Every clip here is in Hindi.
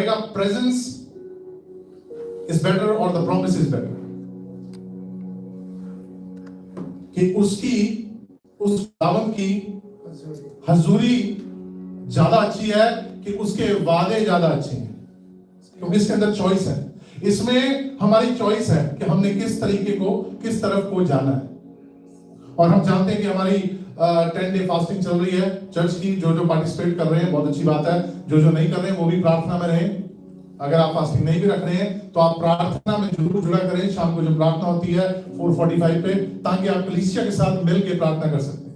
कहेगा प्रेजेंस इज बेटर और द प्रॉमिस इज बेटर, कि उसकी उस खुदावंद की हजूरी ज्यादा अच्छी है कि उसके वादे ज्यादा अच्छे हैं, क्योंकि इसके अंदर चॉइस है। इसमें हमारी चॉइस है कि हमने किस तरीके को, किस तरफ को जाना है। और हम जानते हैं कि हमारी 10 डे फास्टिंग चल रही है चर्च की। जो पार्टिसिपेट कर रहे हैं बहुत अच्छी बात है, जो नहीं कर रहे हैं वो भी प्रार्थना में रहें। अगर आप फास्टिंग नहीं भी रख रहे हैं तो आप प्रार्थना में जरूर जुड़ा करें। शाम को जो प्रार्थना होती है 4:45 पे, ताकि आप कलीसिया के साथ मिलकर प्रार्थना कर सकते हैं।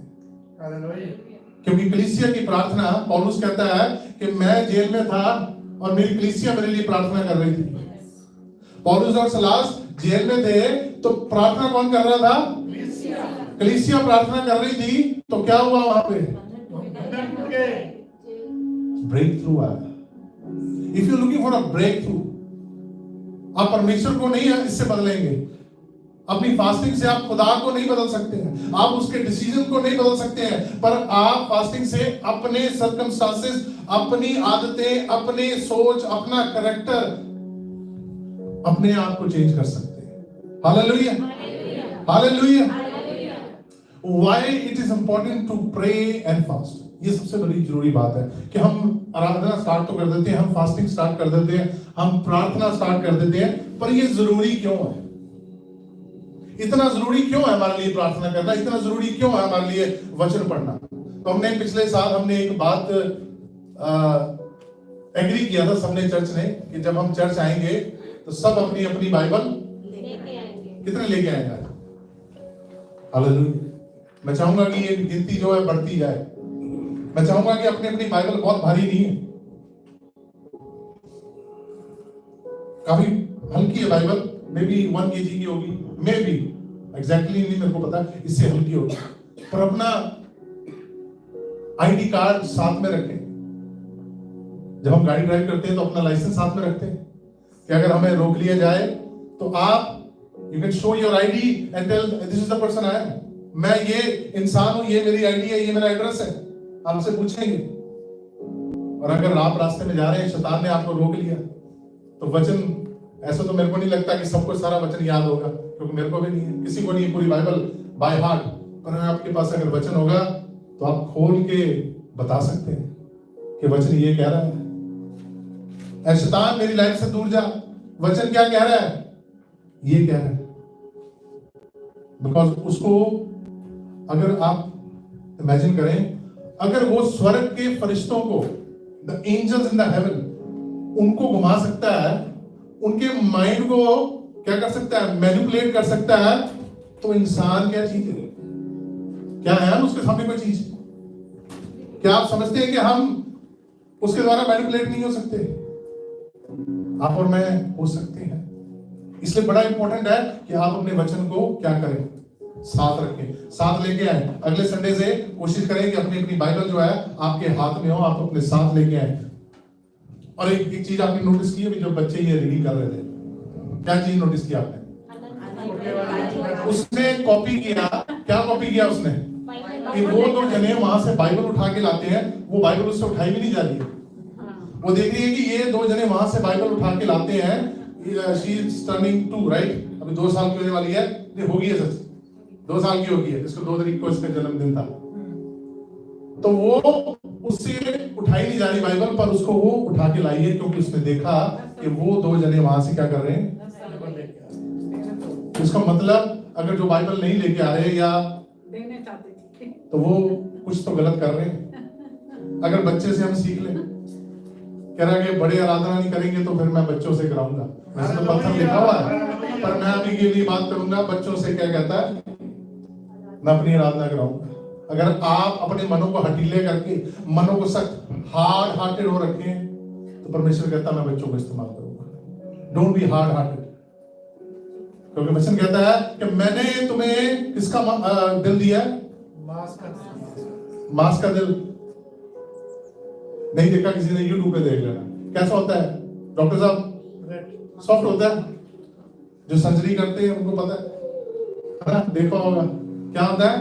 क्योंकि कलीसिया की प्रार्थना, पौलुस कहता है कि मैं जेल में था और मेरी कलीसिया मेरे लिए प्रार्थना कर रही थी। पौलुस और सलास जेल में थे तो प्रार्थना कौन कर रहा था? कलीसिया प्रार्थना कर रही थी। तो क्या हुआ वहां पे? ब्रेक थ्रू आया। If you looking for a breakthrough, आप परमेश्वर को नहीं इससे बदलेंगे। अपनी फास्टिंग से आप खुदा को नहीं बदल सकते हैं, आप उसके डिसीजन को नहीं बदल सकते हैं, पर आप फास्टिंग से अपने सर्कमस्टांसेस, अपनी आदतें, अपने सोच, अपना कैरेक्टर, अपने आप को चेंज कर सकते हैं। Hallelujah, hallelujah. Why it is important to pray and fast. ये सबसे बड़ी जरूरी बात है कि हम आराधना स्टार्ट तो कर देते हैं, हम फास्टिंग स्टार्ट कर देते हैं, हम प्रार्थना स्टार्ट कर देते हैं, पर ये जरूरी क्यों है? इतना जरूरी क्यों है हमारे लिए प्रार्थना करना? इतना जरूरी क्यों है हमारे लिए वचन पढ़ना? तो हमने पिछले साल हमने एक बात एग्री किया था सबने चर्च ने, कि जब हम चर्च आएंगे तो सब अपनी अपनी बाइबल लेके आएंगे। कितने लेके आएंगे? हालेलुया। मैं चाहूंगा कि ये गिनती जो है बढ़ती जाए। मैं चाहूंगा कि अपनी अपनी बाइबल बहुत भारी नहीं है, काफी हल्की है बाइबल, मे बी 1 kg की होगी, मे बी एग्जैक्टली नहीं मेरे को पता, इससे हल्की होगी। पर अपना आईडी कार्ड साथ में रखें। जब हम गाड़ी ड्राइव करते हैं तो अपना लाइसेंस साथ में रखते हैं कि अगर हमें रोक लिया जाए तो आप you can show your ID and tell this is the person I am. मैं ये इंसान हूं, ये मेरी आईडी है, ये मेरा एड्रेस है। आपसे पूछेंगे। और अगर आप रास्ते में जा रहे हैं, शैतान ने आपको रोक लिया, तो वचन, ऐसा तो मेरे को नहीं लगता कि सबको सारा वचन याद होगा, क्योंकि मेरे को भी नहीं है, किसी को नहीं है पूरी बाइबल बाय हार्ट। पर आपके पास अगर वचन होगा तो आप खोल के बता सकते हैं कि वचन ये कह रहा है। शैतान मेरी लाइफ से दूर जा, वचन क्या कह रहा है? ये कह रहा है। बिकॉज उसको अगर आप इमेजिन करें, अगर वो स्वर्ग के फरिश्तों को, the angels in the heaven, उनको घुमा सकता है, उनके माइंड को क्या कर सकता है? मैनिपुलेट कर सकता है, तो इंसान क्या चीज है? क्या है हम उसके सामने कोई चीज? क्या आप समझते हैं कि हम उसके द्वारा मैनिपुलेट नहीं हो सकते? आप और मैं हो सकते हैं। इसलिए बड़ा इंपॉर्टेंट है कि आप अपने वचन को क्या करें? साथ रखें, साथ लेके आए। अगले संडे से कोशिश करें कि अपनी अपनी बाइबल जो है आपके हाथ में हो, आप अपने साथ लेके आए। और एक चीज आपने नोटिस की है, जो बच्चे ये रीडिंग कर रहे थे, क्या चीज नोटिस की आपने? उसने कॉपी किया। क्या कॉपी किया उसने? कि वो 2 जने वहां से बाइबल उठा के लाते हैं, वो बाइबल उससे उठाई भी नहीं जा रही है। वो देख रही है कि ये 2 जने वहां से बाइबल उठा के लाते हैं। शी इज टर्निंग 2 राइट, अभी 2 साल की होने वाली है, ये होगी है सच 2 साल की होगी है। इसको 2 तारीख को इसका जन्मदिन था। तो वो उससे उठाई नहीं जा रही बाइबल, पर उसको वो उठा के लाई है, क्योंकि उसने देखा कि वो 2 जने वहां से क्या कर रहे हैं? इसका मतलब अगर जो बाइबल नहीं लेके आ रहे या देने चाहते थे, तो वो कुछ तो गलत कर रहे हैं। अगर बच्चे से हम सीख लें, कह रहा है कि बड़े आराधना नहीं करेंगे तो फिर मैं बच्चों से कराऊंगा। वैसे तो पत्थर लिखा हुआ है, पर मैं अभी के लिए बात करूंगा बच्चों से। क्या कहता है? मैं अपनी आराधना कराऊंगा। अगर आप अपने मनों को हटीले करके, मनों को सख्त हार्ड हार्टेड हो रखें, तो परमेश्वर कहता है मैं बच्चों को इस्तेमाल करूंगा। डोंट बी हार्ड हार्टेड, क्योंकि वचन कहता है कि मैंने तुम्हें किसका दिल दिया है? मांस का दिल। नहीं देखा किसी ने? यूट्यूब पे देख लेना कैसा होता है। डॉक्टर साहब, सॉफ्ट होता है। जो सर्जरी करते हैं उनको पता है ना, देखा होगा क्या होता है?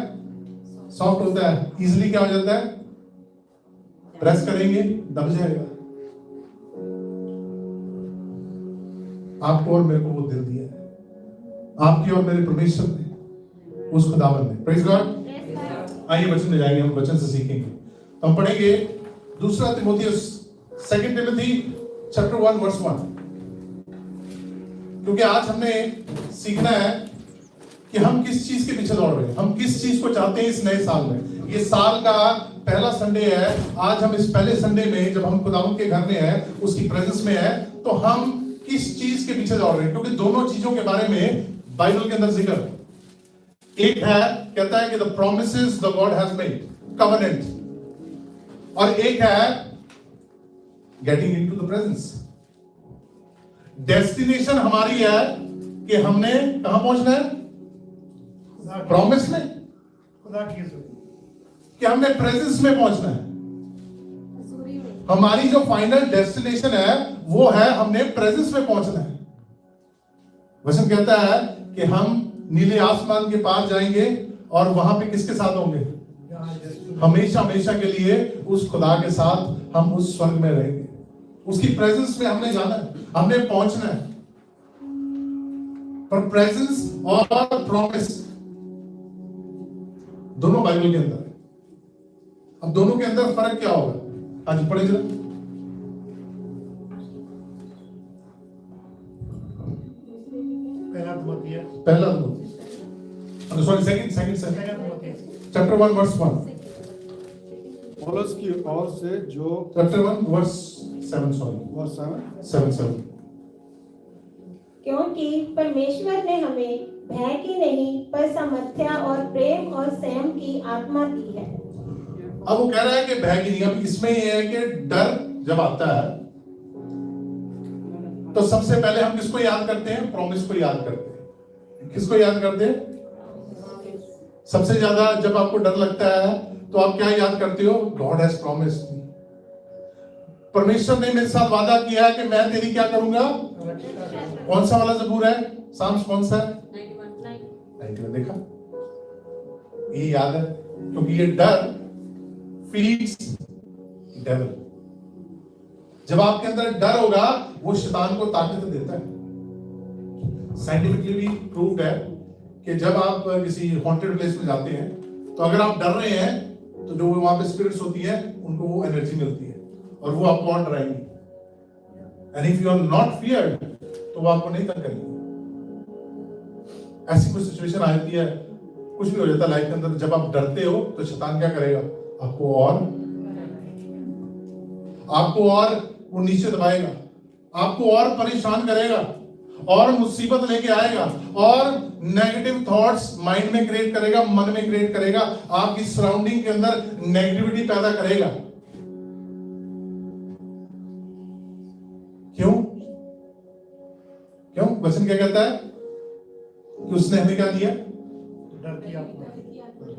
सॉफ्ट होता है। इजीली क्या हो जाता है? प्रेस करेंगे दब जाएगा। आपको और मेरे को वो दिल दिया है, आपकी और मेरे परमेश्वर ने, उस खुदावन ने। Praise God. आइए वचन में जाएंगे, हम वचन से सीखेंगे। तो हम पढ़ेंगे दूसरा तिमोथियस, 2 टिमोथी चैप्टर 1 वर्स 1, क्योंकि आज हमने सीखना है कि हम किस चीज के पीछे दौड़ रहे हैं, हम किस चीज को चाहते हैं इस नए साल में। ये साल का पहला संडे है। आज हम इस पहले संडे में जब हम खुदावंद के घर में हैं, उसकी प्रेजेंस में है, तो हम किस चीज के पीछे दौड़ रहे हैं, क्योंकि दोनों चीजों के बारे में बाइबल के अंदर जिक्र है। एक है, कहता है कि the promises the God has made, covenant, और एक है getting into the presence. Destination हमारी है कि हमने कहां पहुंचना है, प्रॉमिस में, खुदा की कि हमने प्रेजेंस में पहुंचना है। हमारी जो फाइनल डेस्टिनेशन है वो है हमने प्रेजेंस में पहुंचना है। वचन कहता है कि हम नीले आसमान के पार जाएंगे और वहां पे किसके साथ होंगे, हमेशा हमेशा के लिए उस खुदा के साथ हम उस स्वर्ग में रहेंगे। उसकी प्रेजेंस में हमने जाना है, हमने पहुंचना है। पर प्रेजेंस और प्रॉमिस दोनों बाइबल के अंदर है। अब दोनों के अंदर फर्क क्या होगा, आज पढ़े जरा। पहला सॉरी सेकंड चैप्टर 1 वर्स 1, पौलुस की ओर से जो चैप्टर 1 वर्स 7, सॉरी वर्स 7 क्योंकि परमेश्वर ने हमें भय की नहीं पर सामर्थ्य और प्रेम और संयम की आत्मा दी है। अब वो कह रहा है कि भय की नहीं। अब इसमें ये है कि डर जब आता है तो सबसे पहले हम किसको याद करते हैं, प्रॉमिस को याद करते हैं। किसको याद करते हैं, सबसे ज्यादा जब आपको डर लगता है तो आप क्या याद करते हो, गॉड हैज प्रॉमिस्ड मी। परमेश्वर ने मेरे साथ वादा किया है कि मैं तेरी क्या करूंगा। कौन सा वाला ज़बूर है, साम्स कौन सा है, 91। देखा, ये याद है, क्योंकि ये डर फीड्स डेविल। जब आपके अंदर डर होगा वो शैतान को ताकत देता है। साइंटिफिकली भी प्रूव्ड है कि जब आप किसी हॉन्टेड प्लेस में जाते हैं तो अगर आप डर रहे हैं तो जो वहां पे स्पिरिट्स होती है उनको वो एनर्जी मिलती है और वो आपको और डराएंगी। And if you are not feared तो वो आपको नहीं तंग करेंगे। ऐसी कोई सिचुएशन आ जाती है, कुछ भी हो जाता है लाइफ के अंदर, जब आप डरते हो तो शैतान क्या करेगा, आपको और वो नीचे दबाएगा, आपको और परेशान करेगा और मुसीबत लेके आएगा और नेगेटिव थॉट्स माइंड में क्रिएट करेगा, मन में क्रिएट करेगा, आपकी सराउंडिंग के अंदर नेगेटिविटी पैदा करेगा। क्यों क्यों वचन क्या कहता है कि उसने हमें क्या दिया, डर की आत्मा।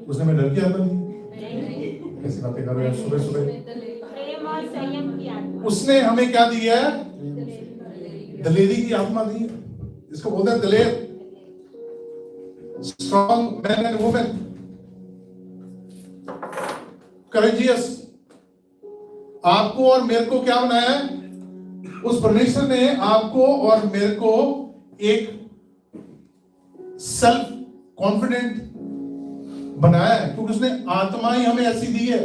उसने हमें डर की आत्मा दी। कैसी बातें कर रहे हैं सुबह सुबह। प्रेम और संयम की आत्मा। उसने हमें क्या दिया है, दलेरी की आत्मा दी है। इसको बोलते हैं दलेर, strong man and women, courageous. आपको और मेरे को क्या बनाया है, उस परमेश्वर ने आपको और मेरे को एक सेल्फ कॉन्फिडेंट बनाया है, क्योंकि उसने आत्मा ही हमें ऐसी दी है।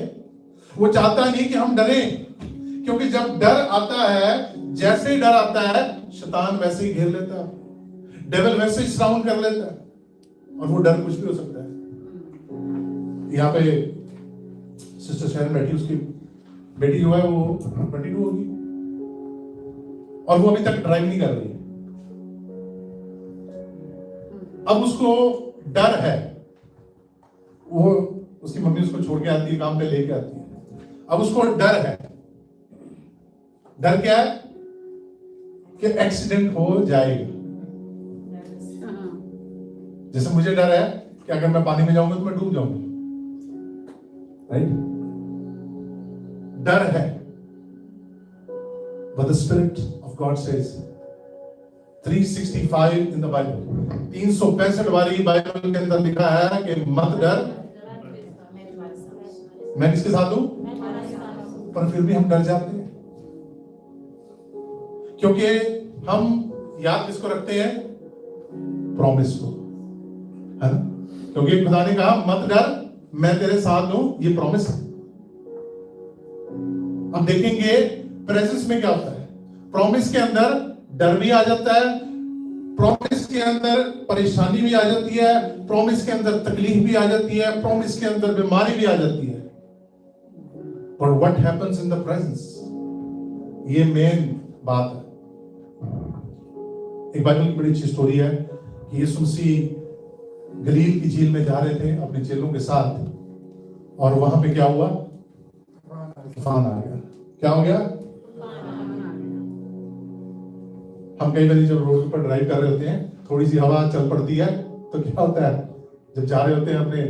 वो चाहता नहीं कि हम डरें, क्योंकि जब डर आता है, जैसे ही डर आता है शैतान वैसे ही घेर लेता है, डेविल वैसे ही सराउंड कर लेता है, और वो डर कुछ भी हो सकता है। यहाँ पे सिस्टर शहर बैठी, उसकी बेटी जो है वो 22 होगी और वो अभी तक ड्राइव नहीं कर रही है। अब उसको डर है, वो उसकी मम्मी उसको छोड़ के आती है, काम पे लेके आती है। अब उसको डर है, डर क्या है कि एक्सीडेंट हो जाएगा। जैसे मुझे डर है कि अगर मैं पानी में जाऊंगा तो मैं डूब जाऊंगा, राइट? डर है। But the Spirit of God says 365 in the Bible, 365 बारी बाइबल के अंदर लिखा है कि मत डर, मैं किसके साथ हूं। पर फिर भी हम डर जाते हैं, क्योंकि हम याद किसको रखते हैं? प्रॉमिस को, है ना? क्योंकि खुदा ने कहा मत डर, मैं तेरे साथ हूं, ये प्रॉमिस है। अब देखेंगे प्रेजेंस में क्या होता है। प्रॉमिस के अंदर डर भी आ जाता है, प्रॉमिस के अंदर परेशानी भी आ जाती है, प्रॉमिस के अंदर तकलीफ भी आ जाती है, प्रॉमिस के अंदर बीमारी भी आ जाती है। और what happens in the presence, ये मेन बात है। एक बाइबल की बड़ी अच्छी स्टोरी है कि यीशु मसीह गलील की झील में जा रहे थे अपने चेलों के साथ, और वहां पे क्या हुआ? तूफान आ गया। क्या हो गया? हम कई बार जब रोड पर ड्राइव कर रहे होते हैं, थोड़ी सी हवा चल पड़ती है, तो क्या होता है? जब जा रहे होते हैं अपने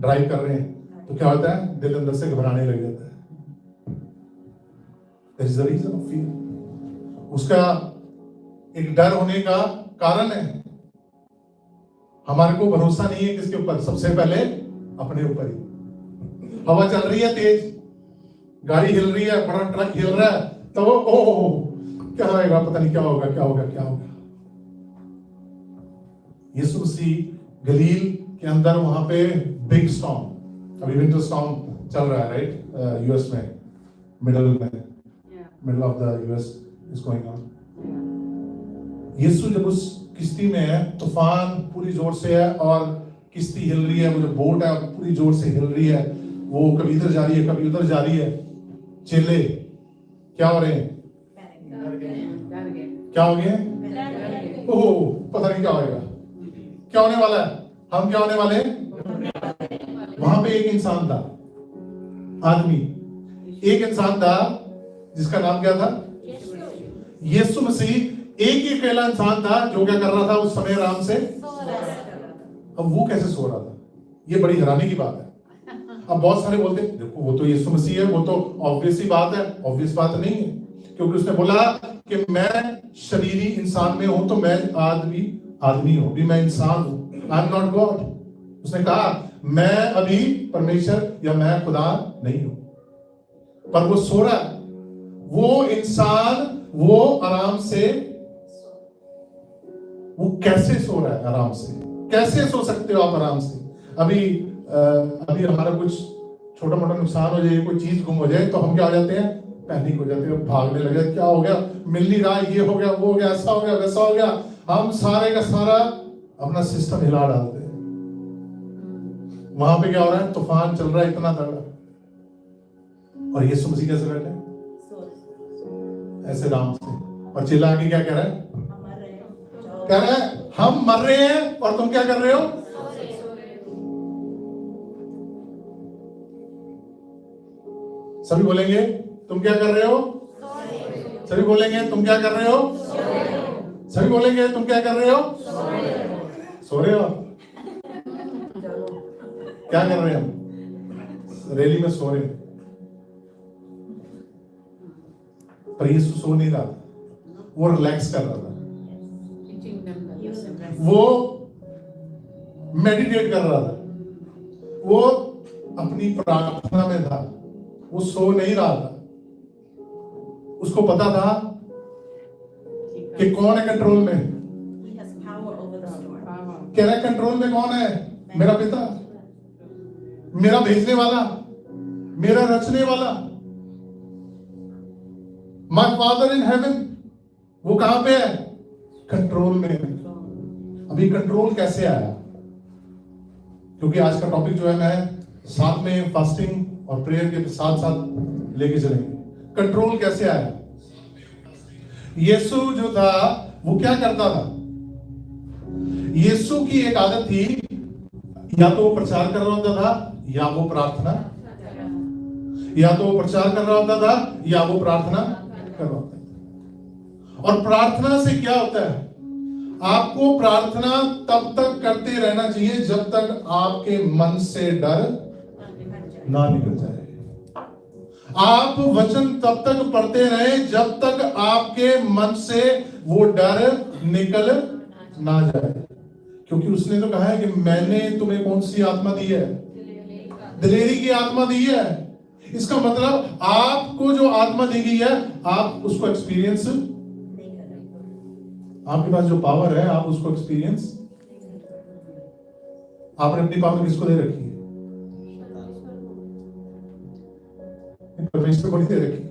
ड्राइव कर रहे हैं, तो क्या होता है? दिल अंदर से घबराने लग जाता है। There is a reason of fear. उसका एक डर होने का कारण है, हमारे को भरोसा नहीं है किसके ऊपर? सबसे पहले अपने ऊपर ही। हवा चल रही है तेज, गाड़ी हिल रही है, बड़ा ट्रक हिल रहा है, तो ओह क्या होगा, पता नहीं क्या होगा, क्या होगा, क्या होगा। यीशु मसीह गलील के अंदर वहां पे बिग स्टॉर्म, अभी विंटर स्टॉर्म चल रहा है, राइट? यूएस में, middle of the US is going on. यीशु जब उस किश्ती में है, तूफान पूरी जोर से है और किश्ती हिल रही है, वो जो बोट है पूरी जोर से हिल रही है, वो कभी इधर जा रही है, कभी उधर जा रही है। चेले क्या हो रहे हैं? क्या हो गए? ओह पता नहीं क्या होगा, क्या होने वाला है, हम क्या होने वाले हैं? वहां पे एक इंसान था, आदमी, एक इंसान था जिसका नाम क्या था? यीशु मसीह। एक ही अकेला इंसान था जो क्या कर रहा था उस समय आराम से? अब वो कैसे सो रहा था? ये बड़ी हैरानी की बात है। अब बहुत सारे बोलते हैं देखो वो तो यीशु मसीह है, वो तो ऑब्वियस ही बात है। ऑब्वियस बात नहीं है, क्योंकि उसने बोला कि मैं शरीरी इंसान में हूं, तो मैं आदमी हूं, भी मैं इंसान हूं, आई एम नॉट गॉड। उसने कहा मैं अभी परमेश्वर या मैं खुदा नहीं हूं, पर वो सो रहा है। वो इंसान वो आराम से, वो कैसे सो रहा है आराम से? कैसे सो सकते हो आप आराम से? अभी हमारा कुछ छोटा मोटा नुकसान हो जाए, कोई चीज गुम हो जाए, तो हम क्या हो जाते हैं? पैनिक हो जाते हैं, भागने लगे, क्या हो गया, मिल नहीं रहा, ये हो गया, वो हो गया, ऐसा हो गया, वैसा हो गया। हम सारे का सारा अपना सिस्टम हिला डालते हैं। वहां पे क्या हो रहा है? तूफान चल रहा है इतना तगड़ा, और यीशु मसीह कैसे बैठे हैं? ऐसे आराम से। और चिल्ला आके क्या कह रहा है? कह रहा है हम मर रहे हैं और तुम क्या कर रहे हो? सभी बोलेंगे तुम क्या कर रहे हो? सभी बोलेंगे तुम क्या कर रहे हो? सभी बोलेंगे तुम क्या कर रहे हो? सो रहे हो? क्या कर रहे हैं हम? रैली में सो रहे हैं। पर यीशु सो नहीं रहा था, वो रिलैक्स कर रहा था, वो मेडिटेट कर रहा था, वो अपनी प्रार्थना में था, वो सो नहीं रहा था। उसको पता था कि कौन है कंट्रोल में। कह रहा है कंट्रोल में कौन है? मेरा पिता, मेरा भेजने वाला, मेरा रचने वाला, माय फादर इन हेवन। वो कहां पे है? कंट्रोल में। अभी कंट्रोल कैसे आया? क्योंकि आज का टॉपिक जो है मैं साथ में फास्टिंग और प्रेयर के साथ साथ लेके चलेंगे। कंट्रोल कैसे आया? यीशु जो था वो क्या करता था? यीशु की एक आदत थी, या तो वो प्रचार कर रहा होता था या वो प्रार्थना, या तो वो प्रचार कर रहा होता था या वो प्रार्थना कर रहा होता था। और प्रार्थना से क्या होता है? आपको प्रार्थना तब तक करते रहना चाहिए जब तक आपके मन से डर ना निकल जाए। आप वचन तब तक पढ़ते रहे जब तक आपके मन से वो डर निकल ना जाए, क्योंकि उसने तो कहा है कि मैंने तुम्हें कौन सी आत्मा दी है? दिलेरी की आत्मा दी है। इसका मतलब आपको जो आत्मा दी गई है आप उसको एक्सपीरियंस आपके पास जो पावर है आप उसको एक्सपीरियंस, आपने अपनी पावर किसको दे रखी है? परमेश्वर को नहीं दे रखी।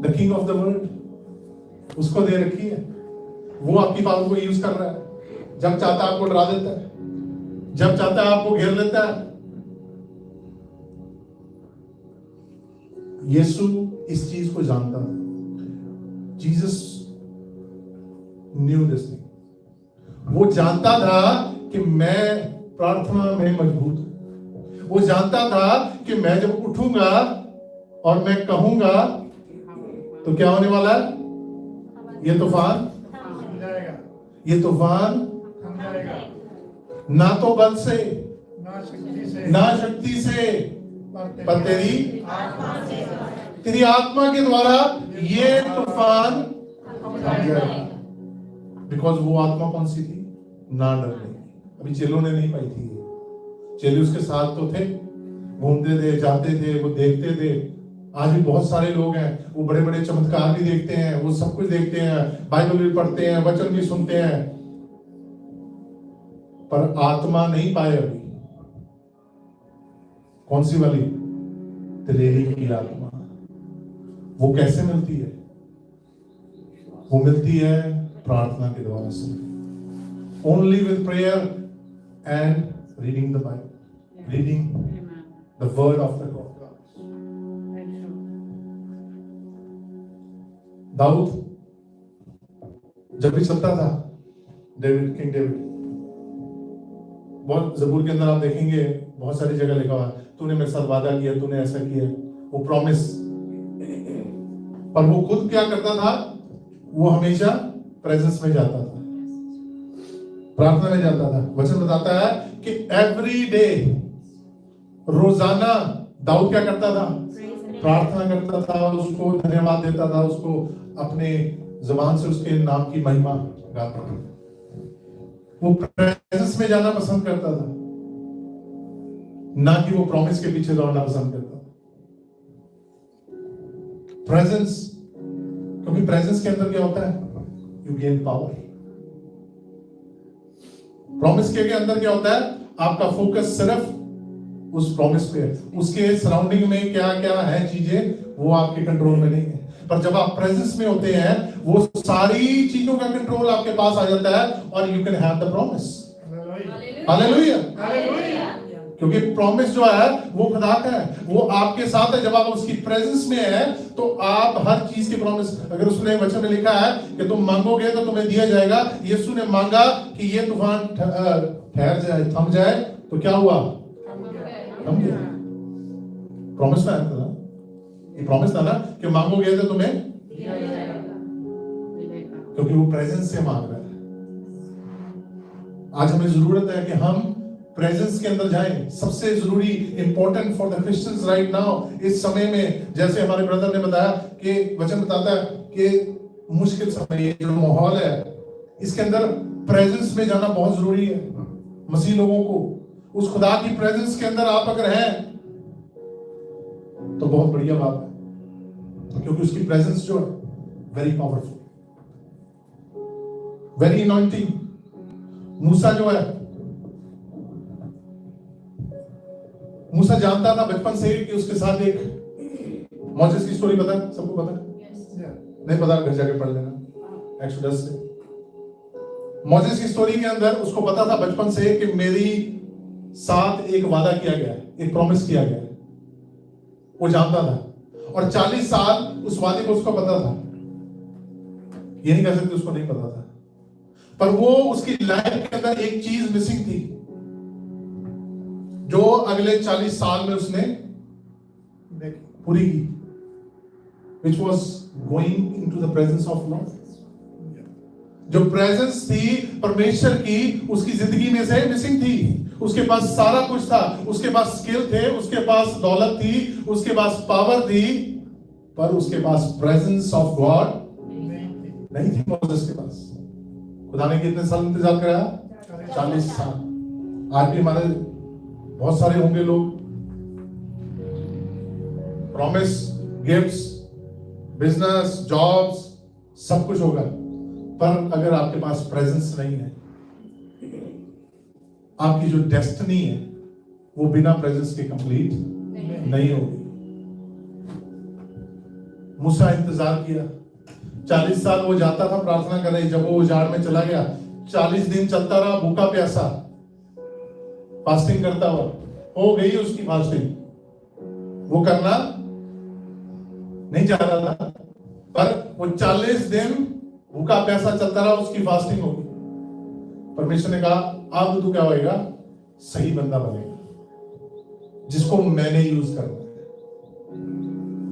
The king of the world उसको दे रखी है। वो आपकी पावर को यूज कर रहा है। जब चाहता है आपको डरा देता है, जब चाहता है आपको घेर लेता है। यीशु इस चीज को जानता था। Jesus new this thing. वो जानता था कि मैं प्रार्थना में मजबूत हूं। वो जानता था कि मैं जब उठूंगा और मैं कहूंगा तो क्या होने वाला है? ये तूफान, ये तूफान ना तो बल से ना शक्ति से पर तेरी आत्मा के द्वारा ये तूफान थम जाएगा। बिकॉज वो आत्मा कौन सी थी? ना डरने। अभी चेलों ने नहीं पाई थी। चेले उसके साथ तो थे, घूमते थे, जाते थे, वो देखते थे। आज भी बहुत सारे लोग हैं, वो बड़े बड़े चमत्कार भी देखते हैं, वो सब कुछ देखते हैं, बाइबल भी पढ़ते हैं, वचन भी सुनते हैं, पर आत्मा नहीं पाए अभी। कौन सी वाली? त्रिएली की आत्मा। वो कैसे मिलती है? वो मिलती है प्रार्थना के द्वारा से। Only with prayer and reading the Bible, reading the word of the God. दाऊद जब भी चलता था, डेविड, किंग डेविड, बहुत जबूर के अंदर आप देखेंगे बहुत सारी जगह लिखा हुआ है, तूने मेरे साथ वादा किया, तूने ऐसा किया, वो प्रॉमिस। पर वो खुद क्या करता था? वो हमेशा प्रेजेंस में जाता था, प्रार्थना में जाता था। वचन बताता है कि एवरी डे, रोजाना दाऊद क्या करता था? प्रार्थना करता था, उसको धन्यवाद देता था, उसको अपने जुबान से उसके नाम की महिमा गाता था। वो प्रेजेंस में जाना पसंद करता था, ना कि वो प्रॉमिस के पीछे दौड़ना पसंद करता था। प्रेजेंस, क्योंकि प्रेजेंस के अंदर क्या होता है? You gain power. प्रॉमिस के अंदर क्या होता है? आपका फोकस सिर्फ उस प्रॉमिस पे है। उसके सराउंडिंग में क्या क्या है चीजें, वो आपके कंट्रोल में नहीं है। पर जब आप प्रेजेंस में होते हैं, वो सारी चीजों का कंट्रोल आपके पास आ जाता है और you can have the promise. Hallelujah. क्योंकि प्रॉमिस जो है वो खुदा का है, वो आपके साथ है। जब आप उसकी प्रेजेंस में है तो आप हर चीज की प्रॉमिस, अगर उसने वचन में लिखा है कि तुम मांगोगे तो तुम्हें दिया जाएगा। यीशु ने मांगा कि ये तूफान ठहर जाए, थम जाए, तो क्या हुआ? थम गया। प्रॉमिस था ना, ये प्रॉमिस था ना कि मांगोगे तो तुम्हें दिया जाएगा, क्योंकि वो प्रेजेंस से मांग रहा है। आज हमें जरूरत है कि हम प्रेजेंस के अंदर जाएं। सबसे जरूरी, important for the Christians right now, इस समय में, जैसे हमारे ब्रदर ने बताया कि वचन बताता है कि मुश्किल समय, ये जो माहौल है, इसके अंदर प्रेजेंस में जाना बहुत जरूरी है। मसीह लोगों को उस खुदा की प्रेजेंस के अंदर आप अगर हैं तो बहुत बढ़िया बात है, क्योंकि उसकी प्रेजेंस जो है वेरी पावरफुल, वेरी अनॉइंटिंग। मूसा जो है, मूसा जानता था बचपन से कि उसके साथ एक मोसेस की स्टोरी पता है, सबको पता है? नहीं पता घर जाके पढ़ लेना एक्सोडस से। मोसेस की स्टोरी के अंदर उसको पता था बचपन से कि मेरी साथ एक वादा किया गया है, एक प्रॉमिस किया गया है, वो जानता था। और 40 साल उस वादे को उसको पता था। ये नहीं कह सकते उसको नहीं पता था, पर वो उसकी लाइफ के अंदर एक चीज मिसिंग थी जो अगले 40 साल में उसने पूरी की, which was going into the presence of Lord। जो प्रेजेंस थी परमेश्वर की, उसकी जिंदगी में से मिसिंग थी। उसके पास सारा कुछ था, उसके पास स्किल थे, उसके पास दौलत थी, उसके पास पावर थी, पर उसके पास प्रेजेंस ऑफ गॉड नहीं थी मोसेस के पास। खुदा ने कितने साल इंतजार कराया? 40 साल। आज भी हमारे बहुत सारे होंगे लोग, प्रॉमिस, गिफ्ट्स, बिजनेस, जॉब्स, सब कुछ होगा, पर अगर आपके पास प्रेजेंस नहीं है, आपकी जो डेस्टिनी है वो बिना प्रेजेंस के कंप्लीट नहीं होगी। मूसा इंतजार किया, 40 साल वो जाता था प्रार्थना करने। जब वो उजाड़ में चला गया, 40 दिन चलता रहा भूखा प्यासा, फास्टिंग करता हुआ। हो गई उसकी फास्टिंग, वो करना नहीं चाह रहा था, पर वो 40 दिन भूखा प्यासा चलता रहा, उसकी फास्टिंग होगी। परमेश्वर ने कहा अब तू क्या होएगा, सही बंदा बनेगा जिसको मैंने यूज करना है।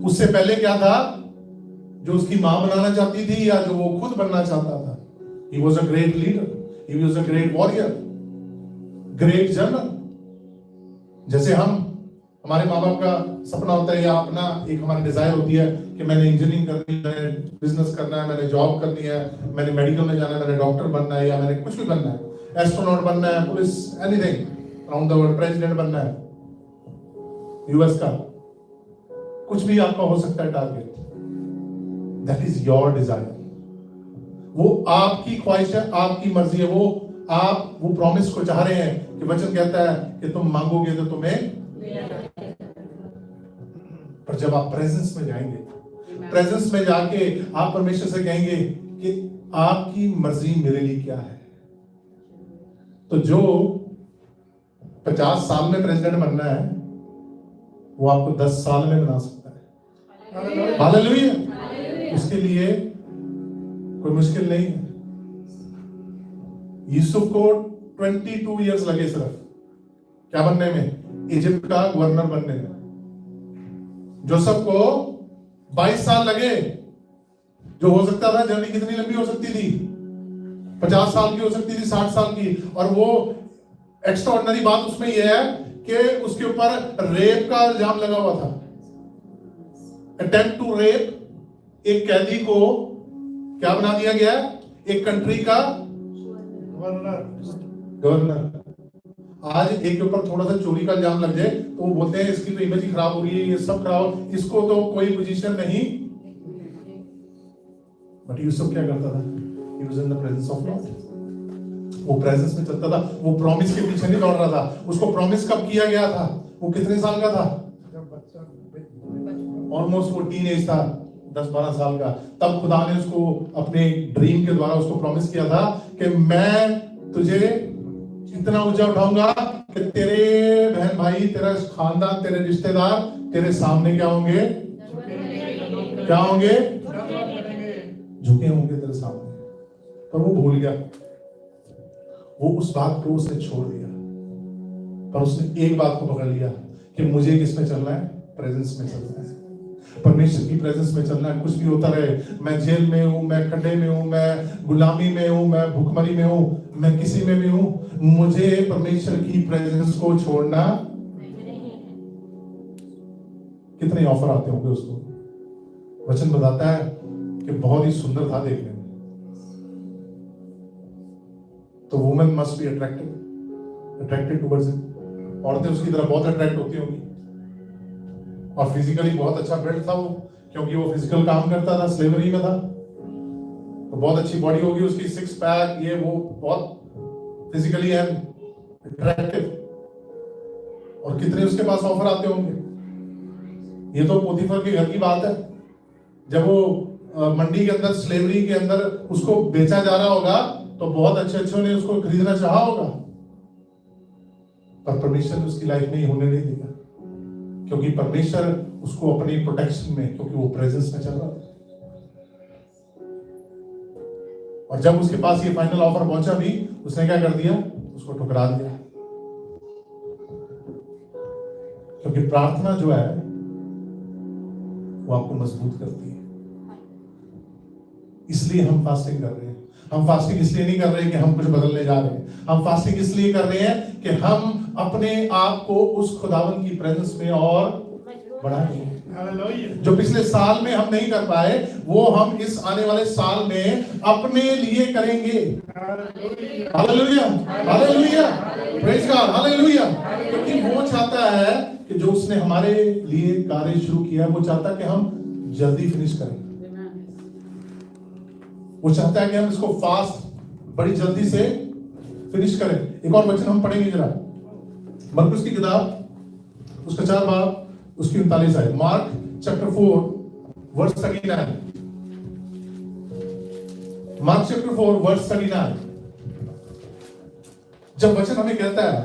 उससे पहले क्या था, जो उसकी मां बनाना चाहती थी या जो वो खुद बनना चाहता था। He was a great leader, he was a great warrior, great general। जैसे हमारे माँ बाप का सपना होता है या अपना एक हमारी डिजायर होती है कि मैंने इंजीनियरिंग करनी है, मैंने बिजनेस करना है, मैंने जॉब करनी है, मैंने मेडिकल में जाना है, मैंने डॉक्टर बनना है, या मैंने कुछ भी बनना है, एस्ट्रोनॉट बनना है, police, anything around the world, president बनना है यूएस का, कुछ भी आपका हो सकता है target. That is your desire, वो आपकी ख्वाहिश है, आपकी मर्जी है, आप वो प्रॉमिस को चाह रहे हैं कि वचन कहता है कि तुम मांगोगे तो तुम्हें। पर जब आप प्रेजेंस में जाएंगे, प्रेजेंस में जाके आप परमेश्वर से कहेंगे कि आपकी मर्जी मेरे लिए क्या है, तो जो 50 साल में प्रेसिडेंट बनना है वो आपको 10 साल में बना सकता है। हालेलुया। उसके लिए कोई मुश्किल नहीं है। यूसुफ को 22 इयर्स लगे सिर्फ क्या बनने में, इजिप्ट का गवर्नर बनने में। जोसेफ को 22 साल लगे। जो हो सकता था, जर्नी कितनी लंबी हो सकती थी, 50 साल की हो सकती थी, 60 साल की। और वो एक्स्ट्राऑर्डिनरी बात उसमें यह है कि उसके ऊपर रेप का इल्जाम लगा हुआ था, अटेम्प्ट टू रेप। एक कैदी को क्या बना दिया गया, एक कंट्री का गवर्नर। आज एक के ऊपर थोड़ा सा चोरी का इल्जाम लग जाए तो वो बोलते हैं इसकी तो इमेज ही खराब हो रही है, ये सब खराब, इसको तो कोई पोजीशन नहीं। बट यूसुफ क्या करता था, he was in the presence of God। वो प्रेजेंस में चलता था, वो प्रॉमिस के पीछे नहीं दौड़ रहा था। उसको प्रॉमिस कब किया गया था, वो कितने साल का था, ऑलमोस्ट वो टीनेज था, 10-12 साल का। तब खुदा ने उसको अपने ड्रीम के द्वारा उसको प्रॉमिस किया था कि मैं तुझे इतना ऊंचा उठाऊंगा कि तेरे बहन भाई, तेरा खानदान, तेरे रिश्तेदार तेरे सामने क्या होंगे, क्या होंगे, झुके होंगे तेरे सामने। पर वो भूल गया, वो उस बात को उसने छोड़ दिया। पर उसने एक बात को पकड़ लिया कि मुझे किसमें चलना है, प्रेजेंस में चलना है, परमेश्वर की प्रेजेंस में चलना है। कुछ भी होता रहे, मैं जेल में हूं, मैं खड्डे में हूं, मैं गुलामी में हूं, मैं भूखमरी में हूं, मैं किसी में भी हूं, मुझे परमेश्वर की प्रेजेंस को छोड़ना। कितने ऑफर आते होंगे उसको। वचन बताता है कि बहुत ही सुंदर था देखने में। तो women must be attracted towards him. औरतें उसकी तरफ बहुत अट्रैक्ट होती होंगी। और फिजिकली बहुत अच्छा बिल्ड था वो, क्योंकि वो फिजिकल काम करता था, स्लेवरी में था। तो बहुत अच्छी बॉडी होगी उसकी, 6 पैक, ये वो, बहुत फिजिकली एंड अट्रैक्टिव। और कितने उसके पास ऑफर आते होंगे। ये तो पोतीफर के घर की बात है, जब वो मंडी के अंदर, स्लेवरी के अंदर उसको बेचा जा रहा होगा तो बहुत अच्छे ने उसको खरीदना चाहा होगा। पर परमेश्वर ने उसकी लाइफ में होने नहीं दिया, क्योंकि परमेश्वर उसको अपनी प्रोटेक्शन में, क्योंकि वो प्रेजेंस में चल रहा था। और जब उसके पास ये फाइनल ऑफर पहुंचा भी, उसने क्या कर दिया, उसको ठुकरा दिया। क्योंकि प्रार्थना जो है वो आपको मजबूत करती है। इसलिए हम फास्टिंग कर रहे हैं। हम फास्टिंग इसलिए नहीं कर रहे कि हम कुछ बदलने जा रहे हैं। हम फास्टिंग इसलिए कर रहे हैं कि हम अपने आप को उस खुदावन की प्रेजेंस में और बढ़ाएं। जो पिछले साल में हम नहीं कर पाए, वो हम इस आने वाले साल में अपने लिए करेंगे। Hallelujah, hallelujah, praise God, hallelujah. क्योंकि वो चाहता है कि जो उसने हमारे लिए कार्य शुरू किया, वो चाहता है कि हम जल्दी फिनिश करें। वो चाहता है कि हम इसको फास्ट बड़ी जल्दी से फिनिश करें। एक और वचन हम पढ़ेंगे जरा, मरकुस की किताब उसका 4 बाब उसकी 39 आयत। Mark chapter 4 verse 39। Mark chapter 4 verse 39। जब वचन हमें कहता है,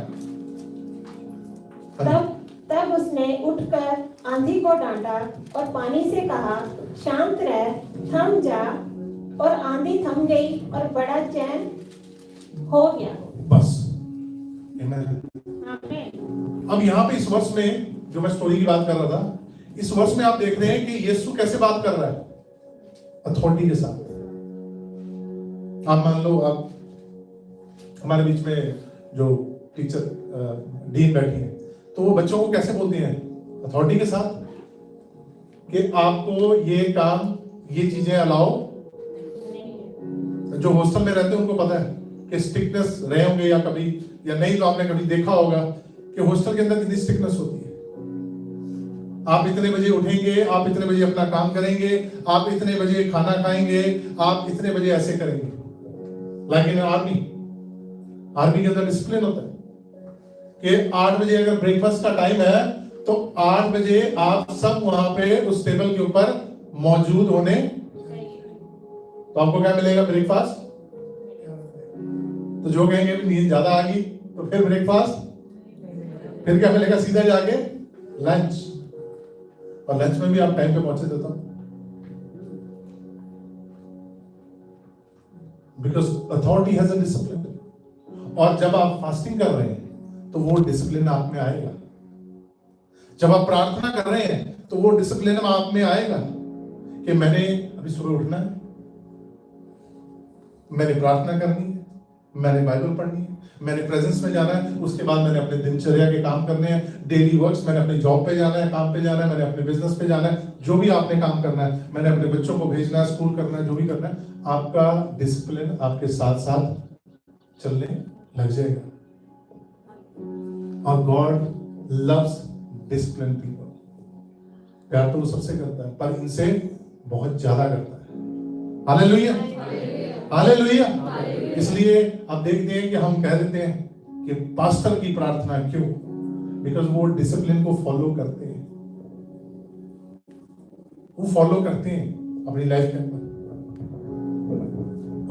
तब उसने उठकर आंधी को डांटा और पानी से कहा, शांत रह, थम जा, और आंधी थम गई और बड़ा चैन हो गया। बस। अब यहाँ पे इस वर्ष में जो मैं स्टोरी की बात कर रहा था, इस वर्ष में आप देख रहे हैं कि यीशु कैसे बात कर रहा है, अथॉरिटी के साथ। आप मान लो, आप हमारे बीच में जो टीचर डीन बैठी है, तो वो बच्चों को कैसे बोलती हैं, अथॉरिटी के साथ, कि आपको ये काम, ये चीजें अलाउ। जो हॉस्टल में रहते हैं उनको पता है कि स्ट्रिक्टनेस रहे होंगे या कभी, या नहीं तो आपने कभी देखा होगा कि हॉस्टल के अंदर कितनी स्ट्रिक्टनेस होती है। आप इतने बजे उठेंगे, आप इतने बजे अपना काम करेंगे, आप इतने बजे खाना खाएंगे, आप इतने बजे ऐसे करेंगे। लेकिन आर्मी के अंदर डिसिप्लिन होता है कि 8 बजे अगर ब्रेकफास्ट का टाइम है तो 8 बजे आप सब वहां पे उस टेबल के ऊपर मौजूद होने। तो आपको क्या मिलेगा, ब्रेकफास्ट। तो जो कहेंगे भी नींद ज्यादा आ गई तो फिर ब्रेकफास्ट, फिर क्या मिलेगा, सीधा जाके लंच। और लंच में भी आप टाइम पे पहुंचे देता हूं, because authority has a discipline. और जब आप फास्टिंग कर रहे हैं तो वो डिसिप्लिन आप में आएगा। जब आप प्रार्थना कर रहे हैं तो वो डिसिप्लिन आप में आएगा कि मैंने अभी सुबह उठना है, मैंने प्रार्थना करनी है, मैंने बाइबल पढ़नी है, मैंने प्रेजेंस में जाना है, उसके बाद मैंने अपने दिनचर्या के काम करने हैं, डेली वर्क्स, मैंने अपने जॉब पे जाना है, काम पे जाना है, मैंने अपने बिजनेस पे जाना है, जो भी आपने काम करना है, मैंने अपने बच्चों को भेजना है, स्कूल करना है, जो भी करना है, आपका डिसिप्लिन आपके साथ साथ चलने लग जाएगा। और गॉड लव्स डिसिप्लिन पीपल। प्यार तो वो सबसे करता है, पर इनसे बहुत ज्यादा करता है। Hallelujah, hallelujah. इसलिए आप देखते हैं कि हम कह देते हैं कि पास्टर की प्रार्थना क्यों, बिकॉज वो डिसिप्लिन को फॉलो करते हैं, वो फॉलो करते हैं अपनी लाइफ के अंदर।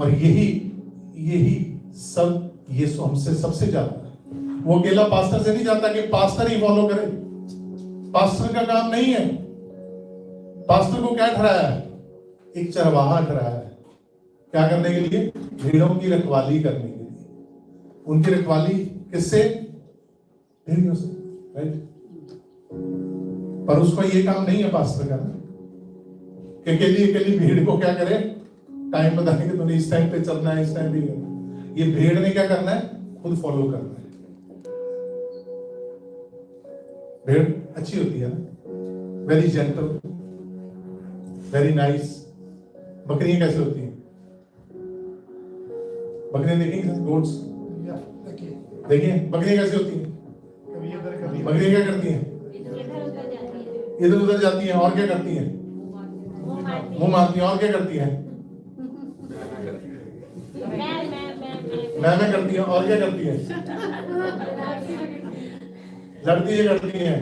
और यही सब यीशु हमसे सबसे ज्यादा है। वो अकेला पास्टर से नहीं जाता कि पास्टर ही फॉलो करे। पास्टर का काम नहीं है। पास्टर को क्या ठहराया है, एक चरवाहा ठहराया है। क्या करने के लिए, भेड़ों की रखवाली करने के लिए। उनकी रखवाली किससे, भेड़ियों से, राइट। पर उसको ये काम नहीं है पास्टर का कि अकेली भीड़ को क्या करे, टाइम बताने के तूने इस टाइम पे चलना है, इस टाइम पे करना। ये भीड़ ने क्या करना है, खुद फॉलो करना है। भीड़ अच्छी होती है ना, वेरी जेंटल, वेरी नाइस। बकरियां कैसे होती हैं, बकरियां देखेंगे, गोट्स देखिए, बकरियां कैसे होती हैं। बकरियां क्या करती हैं, इधर उधर जाती हैं, और क्या करती हैं, मुंह मारती हैं, और क्या करती हैं, मैं करती हैं, और क्या करती हैं, लड़ती है, करती हैं।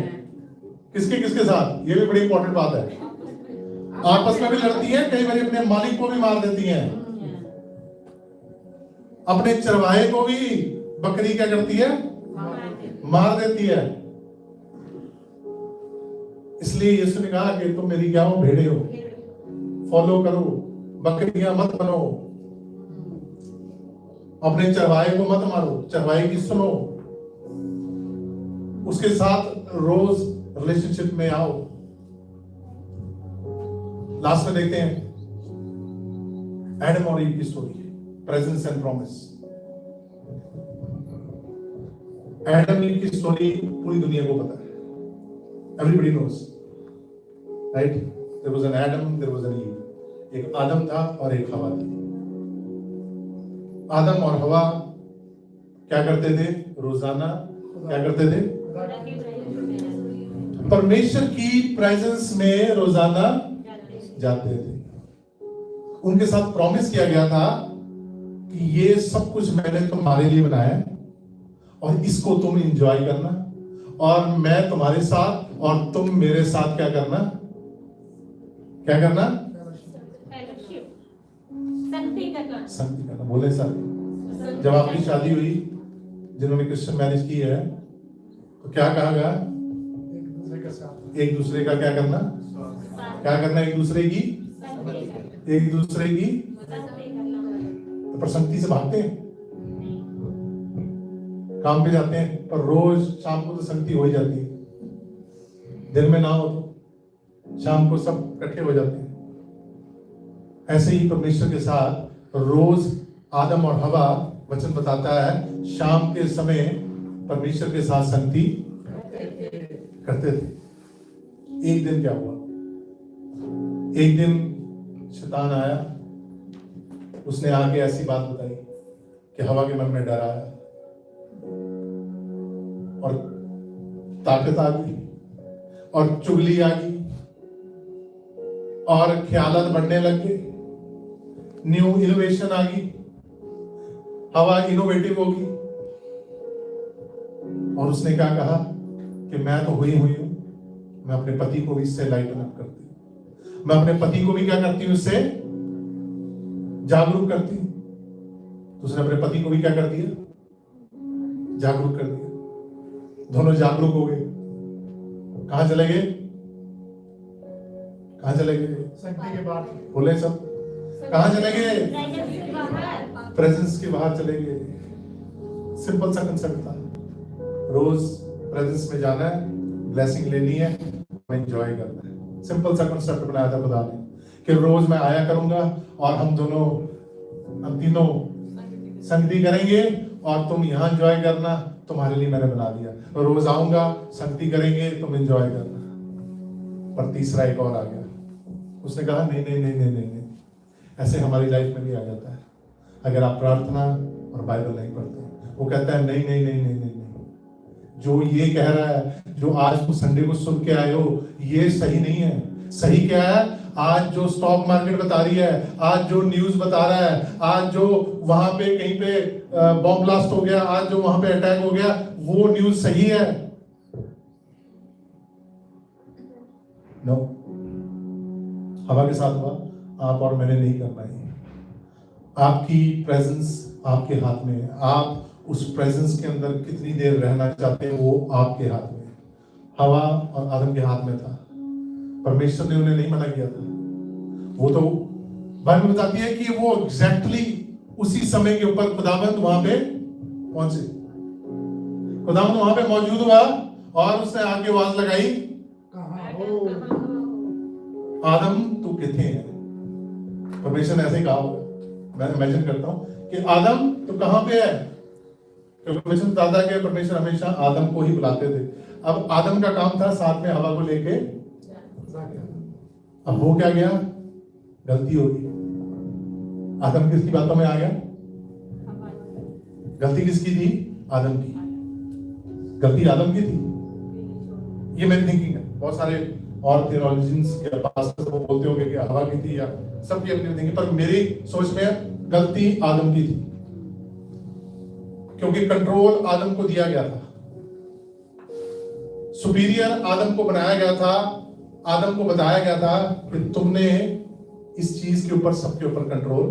किसके साथ, ये भी बड़ी इंपॉर्टेंट बात है। आपस में भी लड़ती है, कई बार अपने मालिक को भी मार देती हैं, अपने चरवाहे को भी बकरी क्या करती है, मार देती है। इसलिए यीशु ने कहा कि तुम मेरी क्या हो, भेड़े हो, फॉलो करो, बकरियां मत बनो, अपने चरवाहे को मत मारो, चरवाहे की सुनो, उसके साथ रोज रिलेशनशिप में आओ। लास्ट में देखते हैं एडम और ईव की story, presence and promise. Adam Eve की स्टोरी पूरी दुनिया को पता है, everybody knows, right. There was an Adam, there was an Eve. एक आदम था और एक हवा थी। आदम और हवा क्या करते थे, रोजाना क्या करते थे, परमेश्वर की प्रेजेंस में रोजाना जाते थे। उनके साथ प्रॉमिस किया गया था कि ये सब कुछ मैंने तुम्हारे लिए बनाया है और इसको तुम एंजॉय करना, और मैं तुम्हारे साथ और तुम मेरे साथ क्या करना, क्या करना, फेलोशिप, संगति करना। संगति करना। बोले सर, जब आपकी शादी हुई, जिन्होंने क्रिश्चियन मैरिज की है, तो क्या कहा गया, एक दूसरे का क्या करना, क्या करना, एक दूसरे की, एक दूसरे की। तो पर संगति से भागते हैं, काम पे जाते हैं, पर रोज शाम को तो संगति हो ही जाती है, दिन में ना हो तो शाम को सब इकट्ठे हो जाते हैं। ऐसे ही परमेश्वर के साथ रोज आदम और हवा, वचन बताता है, शाम के समय परमेश्वर के साथ संगति करते थे। एक दिन क्या हुआ, एक दिन शैतान आया, उसने आके ऐसी बात बताई कि हवा के मन में डर आया और ताकत आ गई और चुगली आ गई और ख्यालात बढ़ने लग गए, न्यू इनोवेशन आ गई, हवा इनोवेटिव होगी। और उसने क्या कहा कि मैं तो हुई हूं, मैं अपने पति को भी इससे लाइटन अप करती हूं, मैं अपने पति को भी क्या करती हूं, इससे जागरूक करती हूं। तो उसने अपने पति को भी क्या कर दिया, जागरूक कर दिया। दोनों जागरूक हो गए। कहां चले गए, कहां चले गए, संगति के बाद बोले सब, कहां चले गए, प्रेजेंस के बाहर चले गए। सिंपल सा कंसेप्ट था, रोज प्रेजेंस में जाना है, ब्लेसिंग लेनी है, एंजॉय करना है। सिंपल सा कंसेप्ट बनाया था खुदा ने कि रोज मैं आया करूंगा और हम तीनों संगति करेंगे और तुम यहां एंजॉय करना, तुम्हारे लिए मैंने बना दिया। रोज आऊंगा, संगति करेंगे, तुम एंजॉय करना। पर तीसरा एक और आ गया, उसने कहा नहीं नहीं नहीं नहीं नहीं, ऐसे हमारी लाइफ में भी आ जाता है। अगर आप प्रार्थना और बाइबल नहीं पढ़ते, वो कहता है नहीं नहीं नहीं नहीं नहीं, जो ये कह रहा है, जो आज तुम संडे को सुन के आए हो, ये सही नहीं है। सही क्या है, आज जो स्टॉक मार्केट बता रही है, आज जो न्यूज बता रहा है, आज जो वहां पे कहीं पे बॉम्ब ब्लास्ट हो गया, आज जो वहां पे अटैक हो गया, वो न्यूज सही है? नो, हवा के साथ हुआ, आप और मैंने नहीं करना है। आपकी प्रेजेंस आपके हाथ में है। आप उस प्रेजेंस के अंदर कितनी देर रहना चाहते हैं, वो आपके हाथ में है। हवा और आदम के हाथ में था, परमेश्वर ने उन्हें नहीं मना किया था। वो तो बाइबल बताती है कि वो एग्जैक्टली उसी समय के ऊपर खुदावंद वहां पे पहुंचे, खुदावंद वहां पे मौजूद हुआ और उसने आके आवाज लगाई, कहाँ हो आदम तू किथे है। परमेश्वर ने ऐसे ही कहा होगा, मैं इमेजिन करता हूं कि आदम तू कहां पे है, क्योंकि परमेश्वर बताता है कि परमेश्वर हमेशा आदम को ही बुलाते थे। अब आदम का काम था साथ में हवा को लेके, अब हो क्या गया, गलती होगी। आदम किसकी बातों में आ गया, गलती किसकी थी, आदम की। गलती आदम की थी, ये मेरी थिंकिंग है। बहुत सारे और थियोलॉजियंस या पास्टर्स वो बोलते होंगे कि हवा की थी, या सबकी अपनी थिंकिंग, पर मेरी सोच में गलती आदम की थी, क्योंकि कंट्रोल आदम को दिया गया था, सुपीरियर आदम को बनाया गया था, आदम को बताया गया था कि तुमने इस चीज के ऊपर, सबके ऊपर कंट्रोल।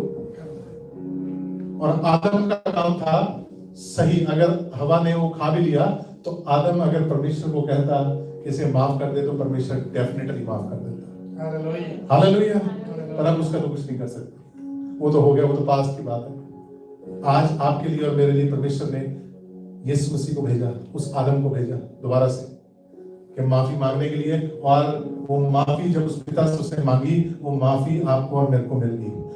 और आदम का काम था सही, अगर हवा ने वो खा भी लिया तो आदम अगर परमेश्वर को कहता कि इसे माफ कर दे, तो परमेश्वर डेफिनेटली माफ कर देता। हालेलुया। पर अब उसका तो कुछ नहीं कर सकते, वो तो हो गया, वो तो पास्ट की बात है। आज आपके लिए और मेरे लिए परमेश्वर ने यीशु मसीह को भेजा, उस आदम को भेजा दोबारा से कि माफी मांगने के लिए, और वो माफी जब उस पिता से उसने मांगी, वो माफी आपको और मेरे को मिल गई।